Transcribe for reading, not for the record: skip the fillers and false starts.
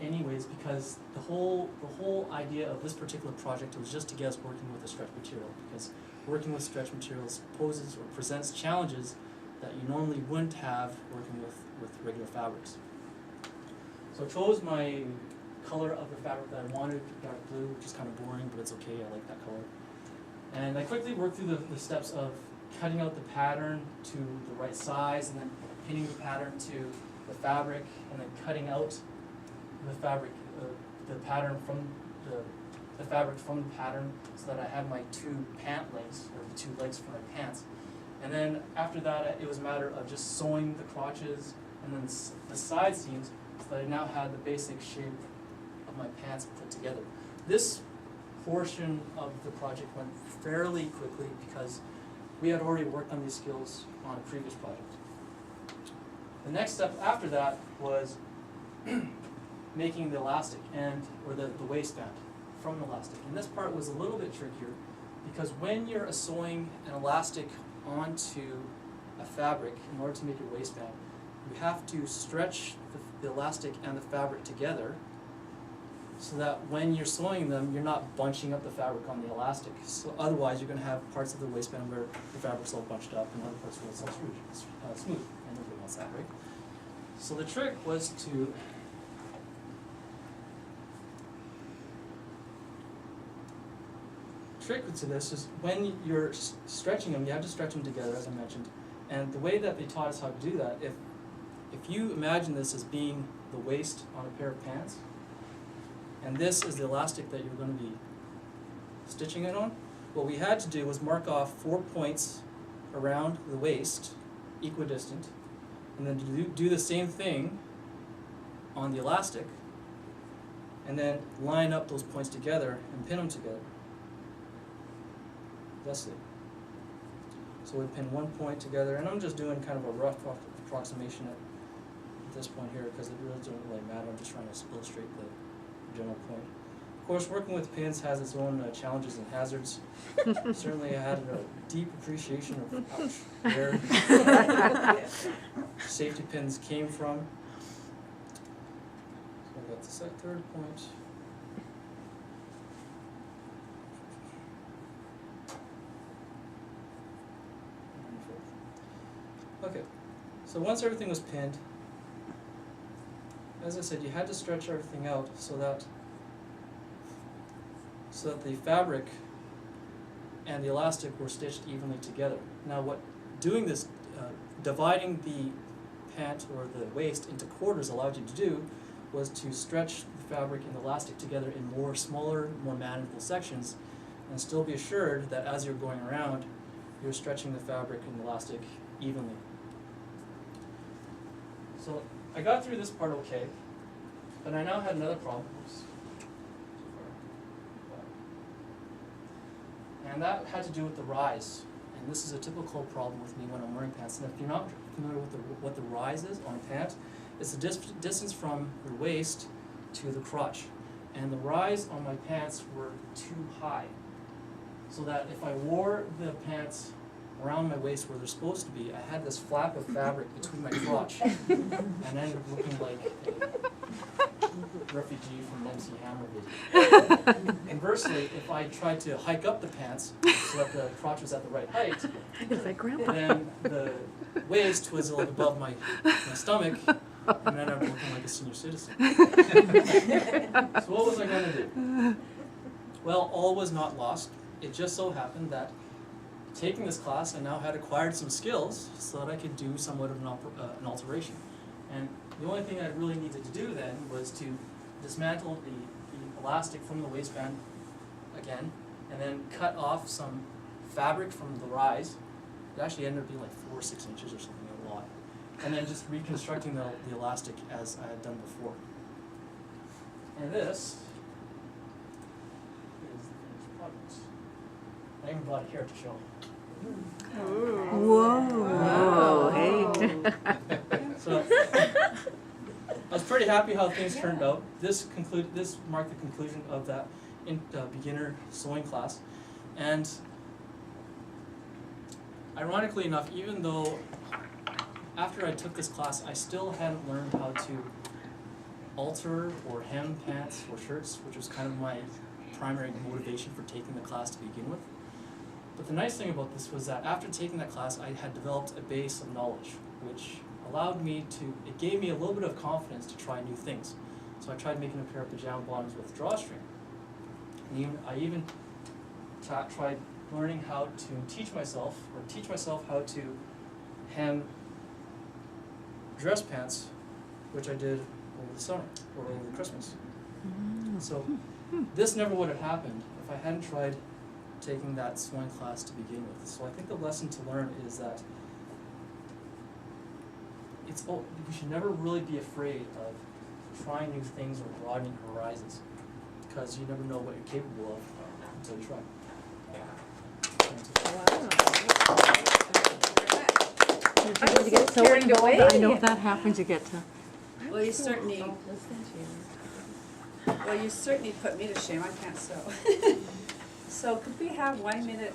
anyways, because the whole idea of this particular project was just to get us working with a stretch material, because working with stretch materials poses or presents challenges that you normally wouldn't have working with regular fabrics. So I chose my color of the fabric that I wanted, dark blue, which is kind of boring, but it's okay, I like that color. And I quickly worked through the steps of cutting out the pattern to the right size, and then pinning the pattern to the fabric, and then cutting out the fabric, the pattern from the fabric from the pattern, so that I had my two pant legs, or the two legs for my pants. And then after that, it was a matter of just sewing the crotches and then the side seams, so that I now had the basic shape of my pants put together. This portion of the project went fairly quickly because we had already worked on these skills on a previous project. The next step after that was making the elastic or the waistband from the elastic. And this part was a little bit trickier because when you're sewing an elastic onto a fabric in order to make your waistband, you have to stretch the elastic and the fabric together so that when you're sewing them, you're not bunching up the fabric on the elastic. So otherwise, you're going to have parts of the waistband where the fabric's all bunched up and other parts where it's all smooth. And nobody wants that, right? So the trick was to this is when you're stretching them, you have to stretch them together, as I mentioned. And the way that they taught us how to do that, if you imagine this as being the waist on a pair of pants, and this is the elastic that you're going to be stitching it on, what we had to do was mark off 4 points around the waist, equidistant, and then do the same thing on the elastic, and then line up those points together and pin them together. Thusly. So we pin 1 point together, and I'm just doing kind of a rough approximation at this point here because it really doesn't really matter. I'm just trying to illustrate the general point. Of course, working with pins has its own challenges and hazards. Certainly I had a deep appreciation of where safety pins came from. So I got the third point. Okay, so once everything was pinned, as I said, you had to stretch everything out so that the fabric and the elastic were stitched evenly together. Now, doing this, dividing the pant or the waist into quarters allowed you to do was to stretch the fabric and the elastic together in smaller, more manageable sections, and still be assured that as you're going around, you're stretching the fabric and the elastic evenly. So I got through this part okay, but I now had another problem. Oops. And that had to do with the rise. And this is a typical problem with me when I'm wearing pants. And if you're not familiar with what the rise is on a pant, it's the distance from the waist to the crotch. And the rise on my pants were too high, so that if I wore the pants around my waist where they're supposed to be, I had this flap of fabric between my crotch, and ended up looking like a refugee from an MC Hammer video. Conversely, if I tried to hike up the pants so that the crotch was at the right height, then the waist was like above my stomach, and then I'm looking like a senior citizen. So what was I going to do? Well, all was not lost. It just so happened that taking this class, I now had acquired some skills so that I could do somewhat of an alteration. And the only thing I really needed to do then was to dismantle the elastic from the waistband again, and then cut off some fabric from the rise. It actually ended up being like 4 or 6 inches or something, a lot. And then just reconstructing the elastic as I had done before. And this is the finished product. I even brought it here to show. Whoa! Hey. So I was pretty happy how things turned out. This marked the conclusion of that beginner sewing class, and ironically enough, even though after I took this class, I still hadn't learned how to alter or hem pants or shirts, which was kind of my primary motivation for taking the class to begin with. But the nice thing about this was that after taking that class, I had developed a base of knowledge, which allowed me to, it gave me a little bit of confidence to try new things. So I tried making a pair of pajama bottoms with drawstring. And I even tried learning how to teach myself how to hem dress pants, which I did over the summer or over Christmas. So this never would have happened if I hadn't tried taking that sewing class to begin with. So I think the lesson to learn is that we should never really be afraid of trying new things or broadening horizons, because you never know what you're capable of until you try. Did you get so carried involved? away. I know if that happens, you get to. Well, you certainly put me to shame. I can't sew. So could we have 1 minute